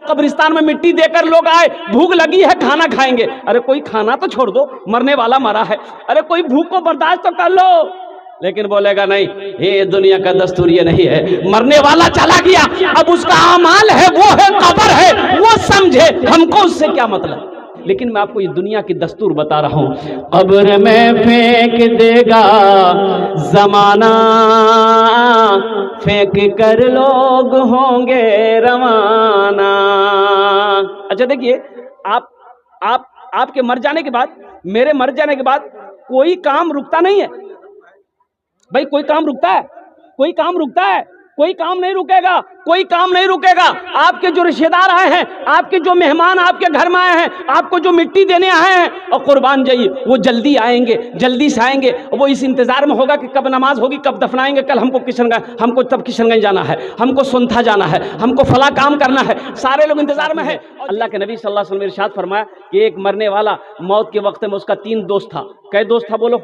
قبرستان میں مٹی دے کر لوگ آئے، بھوک لگی ہے کھانا کھائیں گے، ارے کوئی کھانا تو چھوڑ دو، مرنے والا مرا ہے، ارے کوئی بھوک کو برداشت تو کر لو، لیکن بولے گا نہیں، یہ دنیا کا دستور یہ نہیں ہے، مرنے والا چلا گیا، اب اس کا اعمال ہے، وہ ہے قبر ہے، وہ سمجھے، ہم کو اس سے کیا مطلب۔ لیکن میں آپ کو یہ دنیا کی دستور بتا رہا ہوں، قبر میں پھینک دے گا زمانہ، پھینک کر لوگ ہوں گے روانہ۔ اچھا دیکھیے، آپ کے مر جانے کے بعد، میرے مر جانے کے بعد کوئی کام رکتا نہیں ہے بھائی، کوئی کام رکتا ہے؟ کوئی کام رکتا ہے؟ کوئی کام نہیں رکے گا، کوئی کام نہیں رکے گا۔ آپ کے جو رشتہ دار آئے ہیں، آپ کے جو مہمان آپ کے گھر میں آئے ہیں، آپ کو جو مٹی دینے آئے ہیں، اور قربان جائیے وہ جلدی آئیں گے، جلدی سے آئیں گے، وہ اس انتظار میں ہوگا کہ کب نماز ہوگی، کب دفنائیں گے، کل ہم کو تب کشن گنج جانا ہے، ہم کو سنتھا جانا ہے، ہم کو فلاں کام کرنا ہے، سارے لوگ انتظار میں ہیں۔ اللہ کے نبی صلی اللہ علیہ وسلم نے ارشاد فرمایا کہ ایک مرنے والا موت کے وقت میں اس کا 3 دوست تھا۔ کئے دوست تھا بولو؟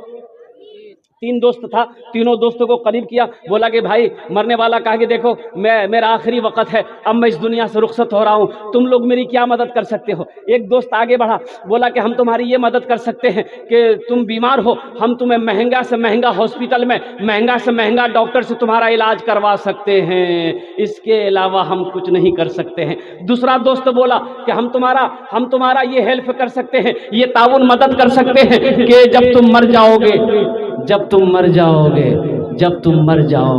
3 دوست تھا، تینوں دوستوں کو قریب کیا، بولا کہ بھائی، مرنے والا کہا کہ دیکھو میرا آخری وقت ہے، اب میں اس دنیا سے رخصت ہو رہا ہوں، تم لوگ میری کیا مدد کر سکتے ہو؟ ایک دوست آگے بڑھا، بولا کہ ہم تمہاری یہ مدد کر سکتے ہیں کہ تم بیمار ہو، ہم تمہیں مہنگا سے مہنگا ہاسپٹل میں، مہنگا سے مہنگا ڈاکٹر سے تمہارا علاج کروا سکتے ہیں، اس کے علاوہ ہم کچھ نہیں کر سکتے ہیں۔ دوسرا دوست بولا کہ ہم تمہارا یہ ہیلپ کر سکتے ہیں، یہ تعاون مدد کر سکتے ہیں کہ جب تم مر جاؤ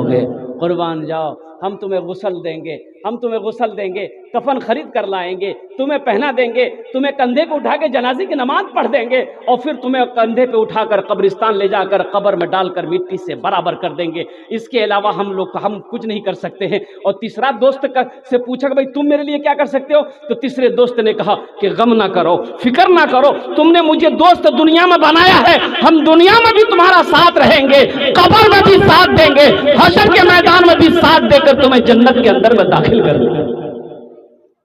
گے، قربان جاؤ، ہم تمہیں غسل دیں گے، کفن خرید کر لائیں گے، تمہیں پہنا دیں گے، تمہیں کندھے پہ اٹھا کے جنازے کی نماز پڑھ دیں گے، اور پھر تمہیں کندھے پہ اٹھا کر قبرستان لے جا کر قبر میں ڈال کر مٹی سے برابر کر دیں گے، اس کے علاوہ ہم کچھ نہیں کر سکتے ہیں۔ اور تیسرا دوست سے پوچھا کہ بھائی تم میرے لیے کیا کر سکتے ہو؟ تو تیسرے دوست نے کہا کہ غم نہ کرو، فکر نہ کرو، تم نے مجھے دوست دنیا میں بنایا ہے، ہم دنیا میں بھی تمہارا ساتھ رہیں گے، قبر میں بھی ساتھ دیں گے، حشر کے میدان میں بھی ساتھ دے کر تمہیں جنت کے اندر میں داخل کر دیں گے۔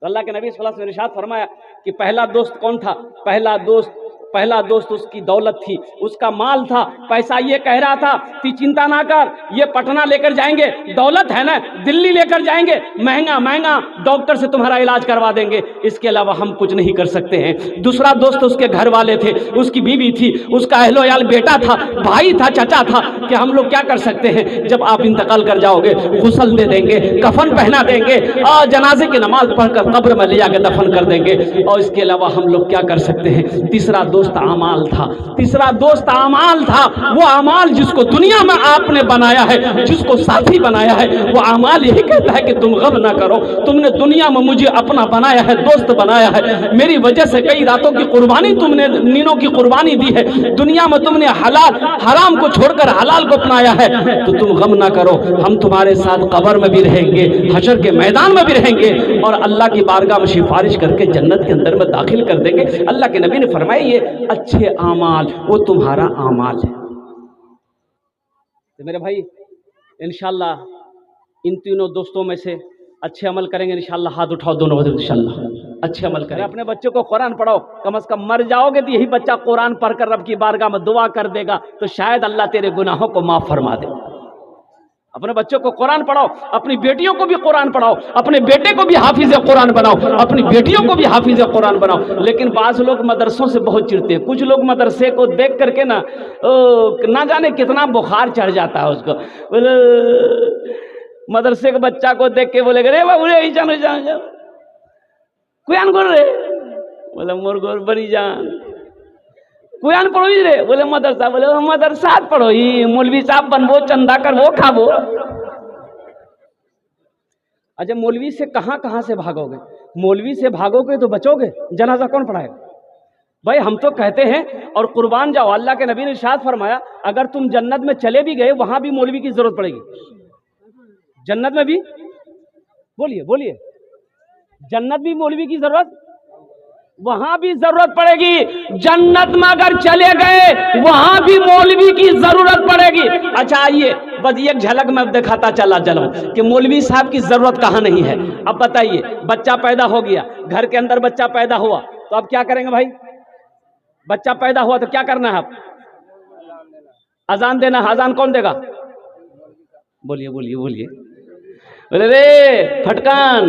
تو اللہ کے نبی صلی اللہ علیہ وسلم نے ارشاد فرمایا کہ پہلا دوست کون تھا؟ پہلا دوست اس کی دولت تھی، اس کا مال تھا، پیسہ یہ کہہ رہا تھا کہ چنتا نہ کر، یہ پٹنہ لے کر جائیں گے، دولت ہے نا، دلی لے کر جائیں گے، مہنگا ڈاکٹر سے تمہارا علاج کروا دیں گے، اس کے علاوہ ہم کچھ نہیں کر سکتے ہیں۔ دوسرا دوست اس کے گھر والے تھے، اس کی بیوی تھی، اس کا اہل و عیال، بیٹا تھا، بھائی تھا، چچا تھا، کہ ہم لوگ کیا کر سکتے ہیں، جب آپ انتقال کر جاؤ گے غسل دے دیں گے، کفن پہنا دیں گے، اور جنازے کی نماز پڑھ کر قبر میں لے جا کے دفن کر دیں گے، اور اس کے علاوہ ہم لوگ کیا کر سکتے ہیں۔ تیسرا دوست اعمال تھا، وہ اعمال جس کو دنیا میں آپ نے بنایا ہے، جس کو ساتھی بنایا ہے، وہ اعمال یہی کہتا ہے کہ تم غم نہ کرو، تم نے دنیا میں مجھے اپنا بنایا ہے، دوست بنایا ہے، میری وجہ سے کئی راتوں کی قربانی تم نے، نیندوں کی قربانی دی ہے، دنیا میں تم نے حرام کو چھوڑ کر حلال کو اپنایا ہے، تو تم غم نہ کرو، ہم تمہارے ساتھ قبر میں بھی رہیں گے، حشر کے میدان میں بھی رہیں گے، اور اللہ کی بارگاہ میں سفارش کر کے جنت کے اندر میں داخل کر دیں گے۔ اللہ کے نبی نے فرمایا یہ اچھے اعمال وہ تمہارا اعمال ہے۔ تو میرے بھائی انشاءاللہ ان تینوں دوستوں میں سے اچھے عمل کریں گے انشاءاللہ، ہاتھ اٹھاؤ دونوں بھائی، انشاءاللہ اچھے عمل کریں۔ اپنے بچوں کو قرآن پڑھاؤ، کم از کم مر جاؤ گے تو یہی بچہ قرآن پڑھ کر رب کی بارگاہ میں دعا کر دے گا، تو شاید اللہ تیرے گناہوں کو معاف فرما دے۔ اپنے بچوں کو قرآن پڑھاؤ، اپنی بیٹیوں کو بھی قرآن پڑھاؤ، اپنے بیٹے کو بھی حافظ قرآن بناؤ، اپنی بیٹیوں کو بھی حافظ قرآن بناؤ۔ لیکن بعض لوگ مدرسوں سے بہت چڑھتے ہیں، کچھ لوگ مدرسے کو دیکھ کر کے نہ جانے کتنا بخار چڑھ جاتا ہے اس کو، مدرسے کے بچہ کو دیکھ کے بولے گا رے بابو رے جان کوئی انگور رے، بولے مور گور بڑی جان کوئی ان پڑھو رے، بولے مدرسہ، بولے مدرسہ پڑھو ہی، مولوی صاحب بنو، چندہ کر وہ کھاو۔ اچھا مولوی سے کہاں سے بھاگو گے؟ مولوی سے بھاگو گے تو بچو گے، جنازہ کون پڑھائے گا؟ بھائی ہم تو کہتے ہیں اور قربان جاؤ، اللہ کے نبی نے ارشاد فرمایا اگر تم جنت میں چلے بھی گئے وہاں بھی مولوی کی ضرورت پڑے گی۔ جنت میں بھی بولیے جنت بھی مولوی کی ضرورت، وہاں بھی ضرورت پڑے گی۔ جنت میں اگر چلے گئے وہاں بھی مولوی کی ضرورت پڑے گی۔ اچھا آئیے بس ایک جھلک میں دکھاتا چلا کہ مولوی صاحب کی ضرورت کہاں نہیں ہے۔ اب بتائیے بچہ پیدا ہو گیا، گھر کے اندر بچہ پیدا ہوا تو اب کیا کریں گے بھائی؟ بچہ پیدا ہوا تو کیا کرنا ہے؟ اب اذان دینا ہے۔ اذان کون دے گا؟ بولیے رے پھٹکان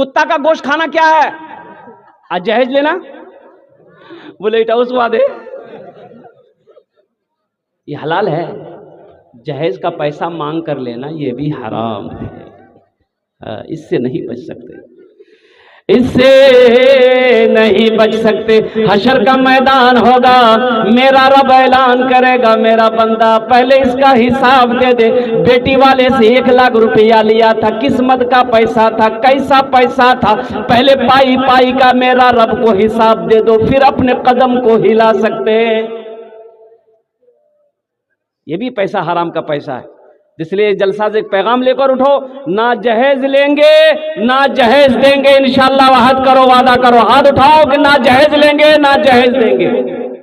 کتا کا گوشت کھانا کیا ہے؟ آج جہیز لینا، بولے اٹھاؤس ہوا دے، یہ حلال ہے؟ جہیز کا پیسہ مانگ کر لینا یہ بھی حرام ہے، اس سے نہیں بچ سکتے، اس سے نہیں بچ سکتے۔ حشر کا میدان ہوگا، میرا رب اعلان کرے گا میرا بندہ پہلے اس کا حساب دے دے۔ بیٹی والے سے 1,00,000 روپیہ لیا تھا، قسمت کا پیسہ تھا، کیسا پیسہ تھا، پہلے پائی پائی کا میرا رب کو حساب دے دو، پھر اپنے قدم کو ہلا سکتے۔ یہ بھی پیسہ حرام کا پیسہ ہے، اس لیے جلسہ سے ایک پیغام لے کر اٹھو، نہ جہیز لیں گے نہ جہیز دیں گے، انشاءاللہ وعد کرو، وعدہ کرو، ہاتھ اٹھاؤ کہ نہ جہیز لیں گے نہ جہیز دیں گے۔